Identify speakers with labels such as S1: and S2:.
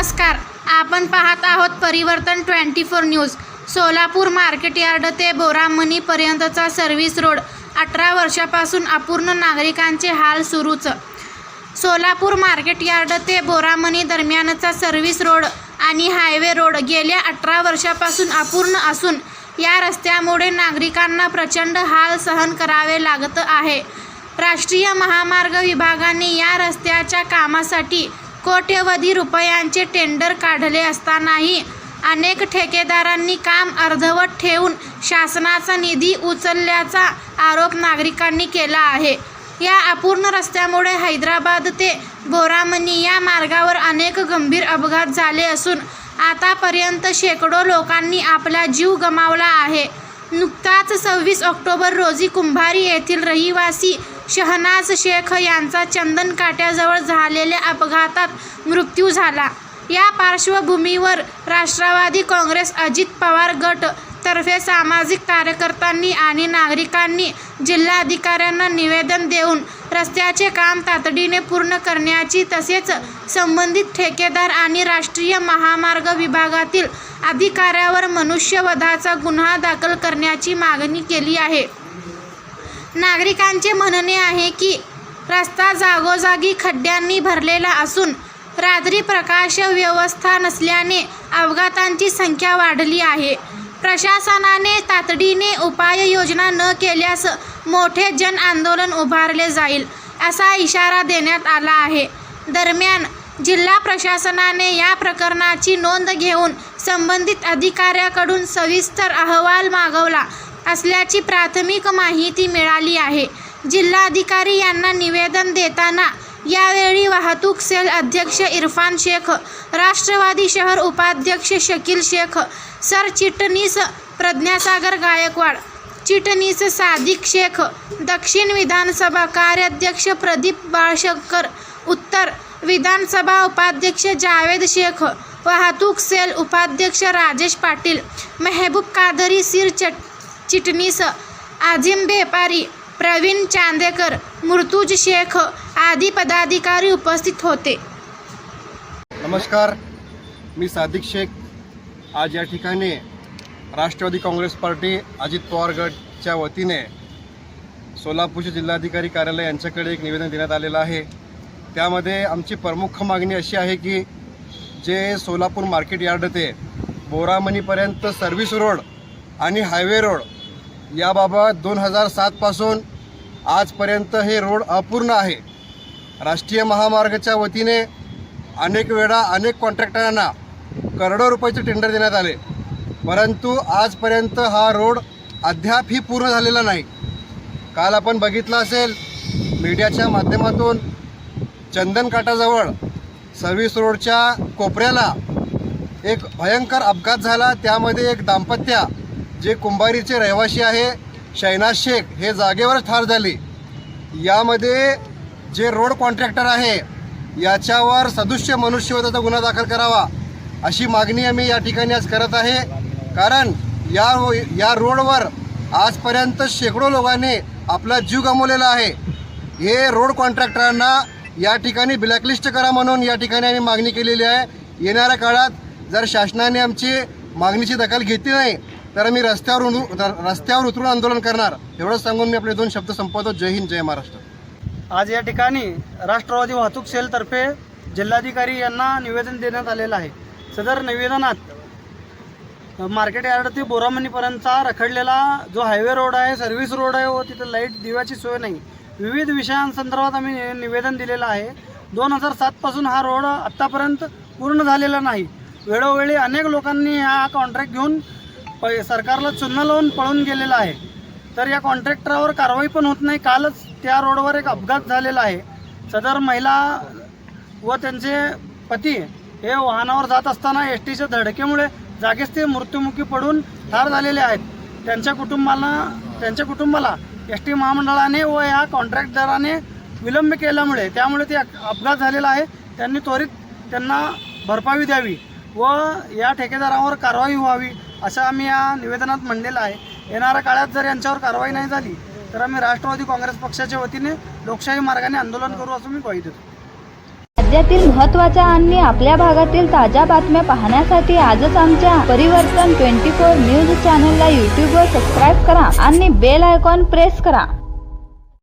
S1: नमस्कार, आपण पाहत आहोत परिवर्तन 24 न्यूज। सोलापूर मार्केट यार्ड ते बोरामणी पर्यंतचा सर्व्हिस रोड 18 वर्षापासून अपूर्ण, नागरिकांचे हाल सुरूच। सोलापूर मार्केट यार्ड ते बोरामणी दरम्यानचा सर्व्हिस रोड आणि हायवे रोड गेल्या 18 वर्षापासून अपूर्ण असून या रस्त्यामुळे नागरिकांना प्रचंड हाल सहन करावे लागत आहे। राष्ट्रीय महामार्ग विभागाने या रस्त्याच्या कामासाठी कोट्यवधी रुपयांचे टेंडर काढले असतानाही अनेक ठेकेदारांनी काम अर्धवट ठेवून शासनाचा निधी उचलल्याचा आरोप नागरिकांनी केला आहे। या अपूर्ण रस्त्यामुळे हैदराबाद ते बोरामणी या मार्गावर अनेक गंभीर अपघात झाले असून आतापर्यंत शेकडो लोकांनी आपला जीव गमावला आहे। नुकताच 26 ऑक्टोबर रोजी कुंभारी येथील रहिवासी शहनाज शेख यांचा चंदन काट्याजवळ झालेल्या अपघातात मृत्यू झाला। या पार्श्वभूमीवर राष्ट्रवादी काँग्रेस अजित पवार गट तर्फे सामाजिक कार्यकर्त्यांनी आणि नागरिकांनी जिल्हाधिकाऱ्यांना निवेदन देऊन रस्त्याचे काम तातडीने पूर्ण करण्याची तसेच संबंधित ठेकेदार आणि राष्ट्रीय महामार्ग विभागातील अधिकाऱ्यावर मनुष्यवधाचा गुन्हा दाखल करण्याची मागणी केली आहे। नागरिकांचे म्हणणे आहे की रस्ता जागोजागी खड्ड्यांनी भरलेला असून रात्री प्रकाश व्यवस्था नसल्याने अपघातांची संख्या वाढली आहे। प्रशासनाने तातडीने उपाययोजना न केल्यास मोठे जन आंदोलन उभारले जाईल असा इशारा देण्यात आला आहे। दरम्यान जिल्हा प्रशासनाने या प्रकरणाची नोंद घेऊन संबंधित अधिकाऱ्याकडून सविस्तर अहवाल मागवला असल्याची प्राथमिक माहिती मिळाली आहे। जिल्हाधिकारी यांना निवेदन देताना यावेळी वाहतूक सेल अध्यक्ष इरफान शेख, राष्ट्रवादी शहर उपाध्यक्ष शकील शेख, सरचिटणीस प्रज्ञासागर गायकवाड, चिटणीस सादिक शेख, दक्षिण विधानसभा कार्याध्यक्ष प्रदीप बाळशंकर, उत्तर विधानसभा उपाध्यक्ष जावेद शेख, वाहतूक सेल उपाध्यक्ष राजेश पाटील, मेहबूब कादरी चिटणीस, आझिम बेपारी, प्रवीण चांदेकर, मुर्तुज शेख आदी पदाधिकारी उपस्थित होते।
S2: नमस्कार, मी सादिक शेख। आज या ठिकाणी राष्ट्रवादी काँग्रेस पार्टी अजित पवार गटच्या वतीने सोलापूरचे जिल्हाधिकारी कार्यालय यांच्याकडे एक निवेदन देण्यात आलेलं आहे। त्यामध्ये आमची प्रमुख मागणी अशी आहे की जे सोलापूर मार्केट यार्ड ते बोरामणीपर्यंत सर्व्हिस रोड आणि हायवे रोड याबाबत 2007 पासून आजपर्यंत हे रोड अपूर्ण आहे। राष्ट्रीय महामार्गाच्या वतीने अनेक वेळा अनेक कॉन्ट्रॅक्टरांना करोडो रुपयाचे टेंडर देण्यात आले, परंतु आजपर्यंत हा रोड अद्यापही पूर्ण झालेला नाही। काल आपण बघितलं असेल मीडियाच्या माध्यमातून चंदनकाठाजवळ सर्व्हिस रोडच्या कोपऱ्याला एक भयंकर अपघात झाला। त्यामध्ये एक दाम्पत्य जे कुंभारीचे रहिवासी आहे शहनाज शेख हे जागेवरच ठार झाले। यामध्ये जे रोड कॉन्ट्रॅक्टर आहे याच्यावर सदुष्य मनुष्यवधाचा गुन्हा दाखल करावा अशी मागणी आम्ही या ठिकाणी आज करत आहे। कारण या रोडवर आजपर्यंत शेकडो लोकांनी आपला जीव गमावलेला आहे। हे रोड कॉन्ट्रॅक्टरांना या ठिकाणी ब्लॅकलिस्ट करा म्हणून या ठिकाणी आम्ही मागणी केलेली आहे। येणाऱ्या काळात जर शासनाने आमची मागणीची दखल घेतली नाही तर आम्ही रस्त्यावर उतरून आंदोलन करणार, एवढंच सांगून मी आपले 2 शब्द संपवतो। जय हिंद, जय महाराष्ट्र।
S3: आज या ठिकाणी राष्ट्रवादी वाहतूक सेलतर्फे जिल्हाधिकारी यांना निवेदन देण्यात आलेलं आहे। सदर निवेदनात मार्केट यार्ड ते बोरामणीपर्यंतचा रखडलेला जो हायवे रोड आहे, सर्व्हिस रोड आहे व तिथं लाईट दिव्याची सोय नाही, विविध विषयांसंदर्भात आम्ही निवेदन दिलेलं आहे। 2007 पासून हा रोड आत्तापर्यंत पूर्ण झालेला नाही। वेळोवेळी अनेक लोकांनी हा कॉन्ट्रॅक्ट घेऊन सरकारला चुन्न लावून पळून गेलेला आहे, तर या कॉन्ट्रॅक्टरावर कारवाई पण होत नाही। कालच त्या रोडवर एक अपघात झालेला आहे। सदर महिला व त्यांचे पती हे वाहनावर जात असताना एसटीच्या धडकेमुळे जागीच ते मृत्युमुखी पडून ठार झालेले आहेत। त्यांच्या कुटुंबाला एस टी महामंडळाने व या कॉन्ट्रॅक्टदाराने विलंब केल्यामुळे ते अपघात झालेला आहे। त्यांनी त्वरित त्यांना भरपाई द्यावी व या ठेकेदारावर कारवाई व्हावी असं आम्ही या निवेदनात म्हणलेलं आहे। येणाऱ्या काळात जर यांच्यावर कारवाई नाही झाली तर आम्ही राष्ट्रवादी काँग्रेस पक्षाच्या वतीने लोकशाही मार्गाने आंदोलन करू असं मी ग्वाही देतो।
S4: राज्यातील महत्त्वाच्या आणि आपल्या भागातील ताज्या बातम्या पाहण्यासाठी आजच आमच्या परिवर्तन 24 न्यूज चॅनलला यूट्यूबवर सबस्क्राईब करा आणि बेल आयकॉन प्रेस करा.